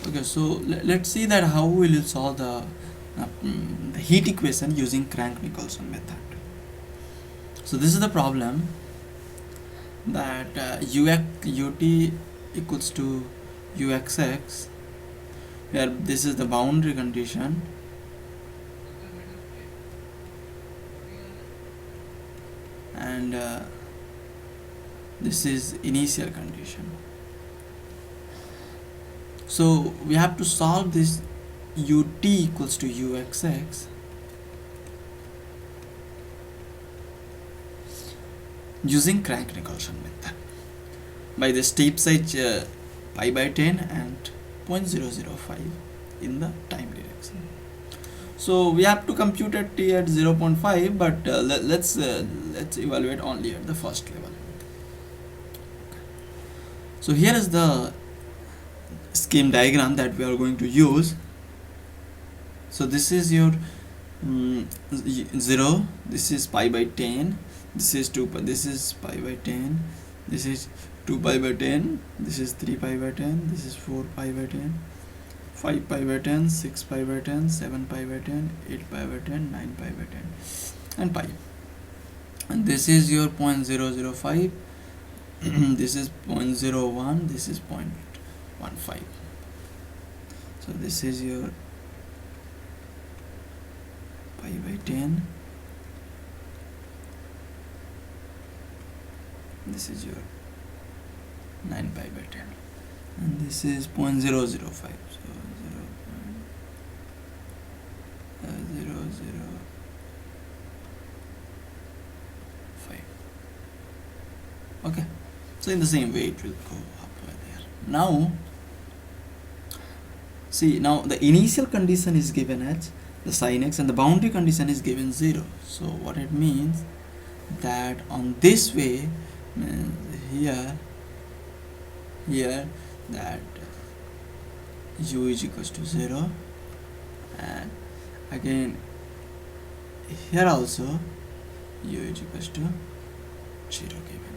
Okay, so let's see that how we will solve the heat equation using Crank-Nicolson method. So this is the problem that ut equals to uxx, where this is the boundary condition, and this is initial condition. So we have to solve this ut equals to uxx using Crank-Nicolson method by the step size pi by 10 and 0.005 in the time direction. So we have to compute at t at 0.5, but let's evaluate only at the first level. So here is the scheme diagram that we are going to use. So this is your 0, this is pi by 10, this is 2 pi, this is pi by 10, this is 2 pi by 10, this is 3 pi by 10, this is 4 pi by 10, 5 pi by 10, 6 pi by 10, 7 pi by 10, 8 pi by 10, 9 pi by 10, and pi. And this is your 0.005, this is 0.01, this is 0.15. So this is your pi by 10, this is your 9 pi by 10, and this is 0.005. So 0.005. Okay, so in the same way it will go up there. Now see, now the initial condition is given as the sin x and the boundary condition is given 0. So what it means that on this way, here that u is equals to 0, and again here also u is equals to 0 given.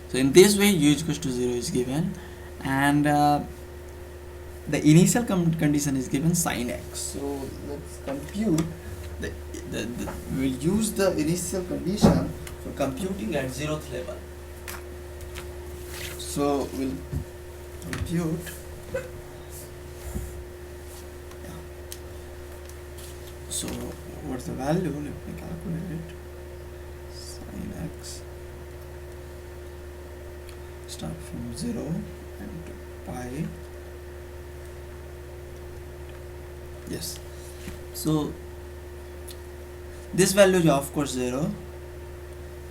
So in this way u is equals to 0 is given, and the initial condition is given sin x. So let's compute we'll use the initial condition for computing at 0th level. So we'll compute, so what's the value? Let me calculate it. Sin x, start from 0 and to pi. Yes, so this value is of course 0,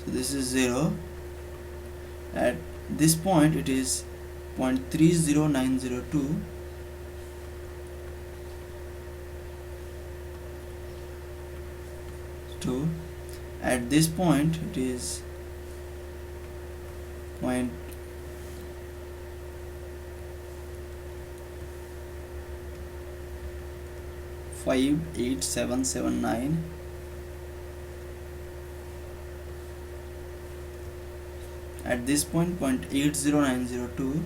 so this is 0. At this point it is 0.30902, at this point it is 0.58779. At this point 0.80902,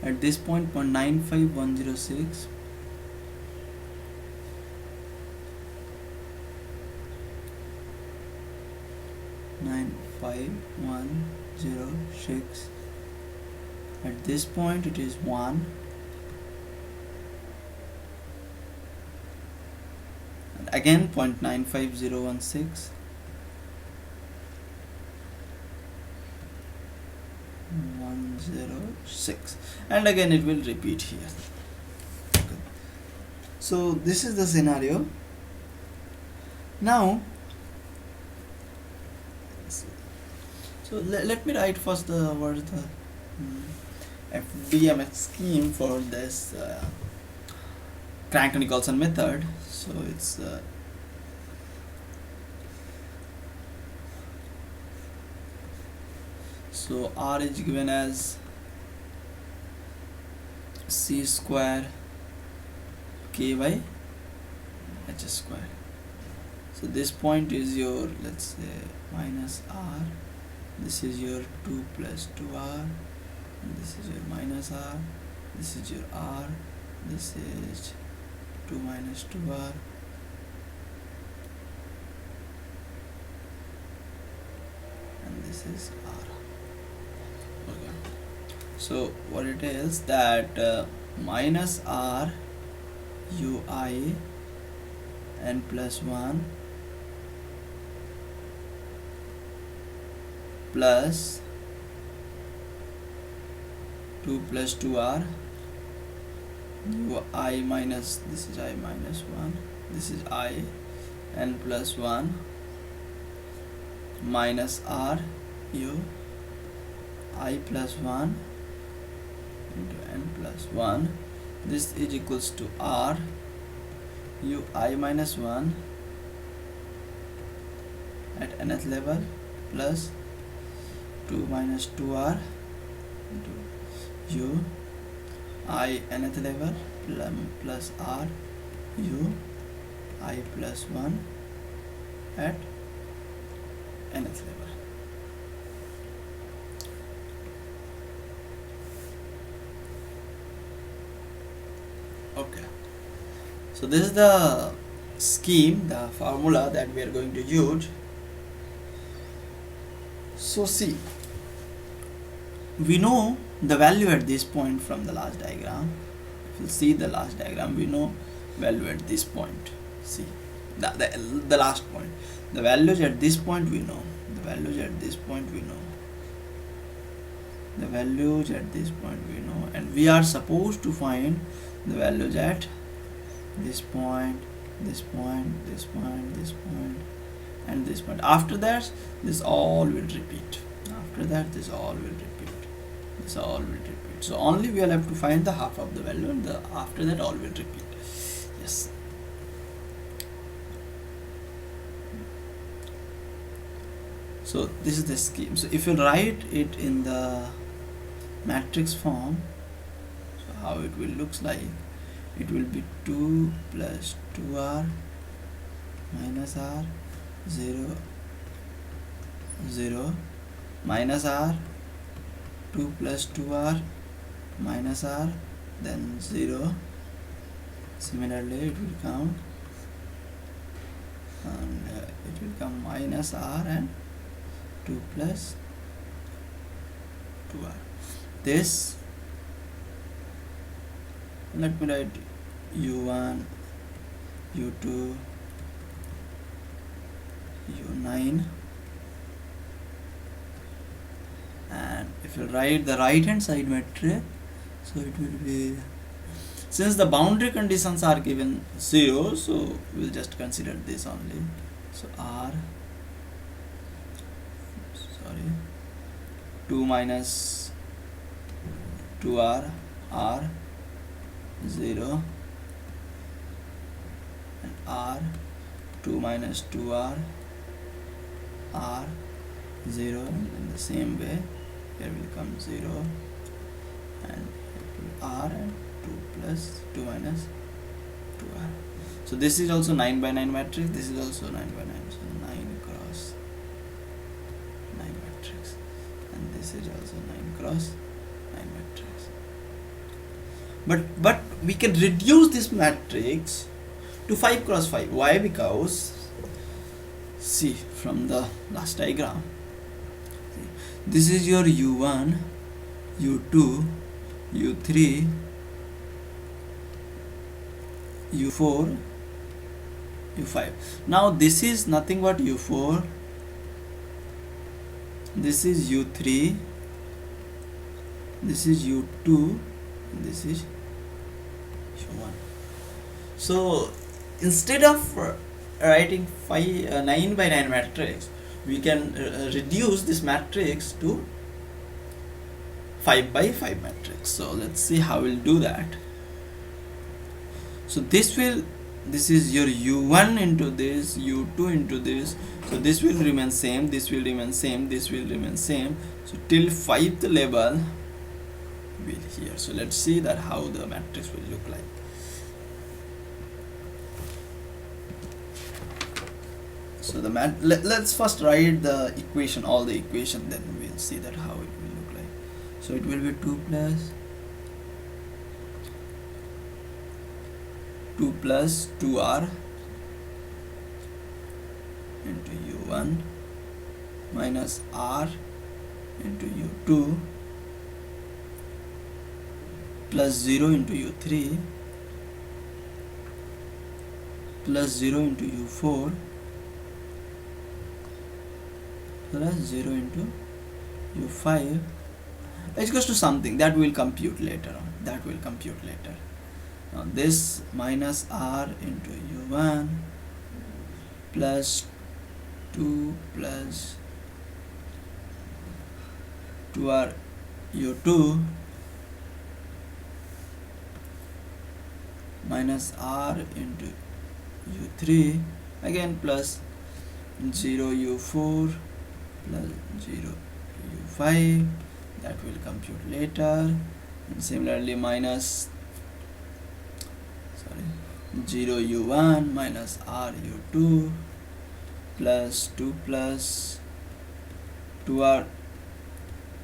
at this point 0.95106, at this point it is 1, and again 0.95016, 106, and again it will repeat here. Okay. So this is the scenario. Now so let me write first the FDMX scheme for this Crank-Nicolson method. So it's so R is given as c square k by h square. So this point is your, let's say, minus r. This is your 2 plus 2r, and this is your minus r. This is your r. This is 2 minus 2r. And this is r. Okay. So what it is that minus r ui n plus 1 plus 2 plus 2r I minus, this is I minus 1, this is I n plus 1 minus r u I plus 1 into n plus 1. This is equals to r u I minus 1 at nth level plus 2 minus 2r into u I nth level plus r u I plus 1 at nth level. Okay, so this is the scheme, the formula that we are going to use. So see, we know the value at this point from the last diagram. If you see the last diagram, we know value at this point. See the last point, the values at this point we know, the values at this point we know, the values at this point we know, and we are supposed to find the values at this point, this point, this point, this point, and this point. After that, this all will repeat. After that, this all will repeat. This all will repeat. So only we will have to find the half of the value, and after that all will repeat. Yes. So this is the scheme. So if you write it in the matrix form, so how it will looks like, it will be 2 plus 2r minus r 0 0 minus r 2 plus 2r minus r, then 0. Similarly it will come, and it will come minus r and 2 plus 2r. This, let me write u1, u2, u9, and if you write the right hand side matrix, so it will be, since the boundary conditions are given 0, so we will just consider this only. So r, sorry, 2 minus 2r, r 0, and r 2 minus 2r, r 0, and in the same way here will come 0, and r and 2 plus 2 minus 2r. So this is also 9 by 9 matrix, this is also 9 by 9, so 9 cross 9 matrix, and this is also 9 cross 9 matrix. But we can reduce this matrix to 5 cross 5. Why? Because see from the last diagram, this is your u1, u2, u3, u4, u5. Now this is nothing but u4, this is u3, this is u2, this is u1. So instead of writing 9 by 9 matrix, we can reduce this matrix to 5 by 5 matrix. So let's see how we'll do that. So this is your u1 into this, u2 into this, so this will remain same, this will remain same, this will remain same, so till 5th level will here. So let's see that how the matrix will look like. So the let's first write the equation, all the equation, then we'll see that how it will look like. So it will be 2 plus 2r into u1 minus r into u2 plus 0 into u3 plus 0 into u4 plus 0 into u5 is equals to something that will compute later on. Now this minus r into u1 plus 2 plus 2r u2 minus r into u3 again plus 0 u4 plus 0 u5 that will compute later, and similarly minus 0 u1 minus r u2 plus 2 plus 2r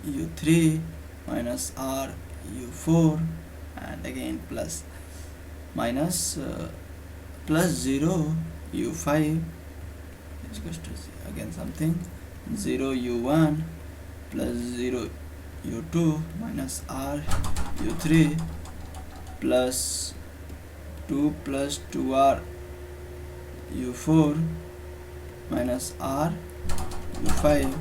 u3 minus r u4 and again plus minus plus 0 u5 is equals to again something 0 u1 plus 0 u2 minus r u3 plus 2 plus 2r u4 minus r u5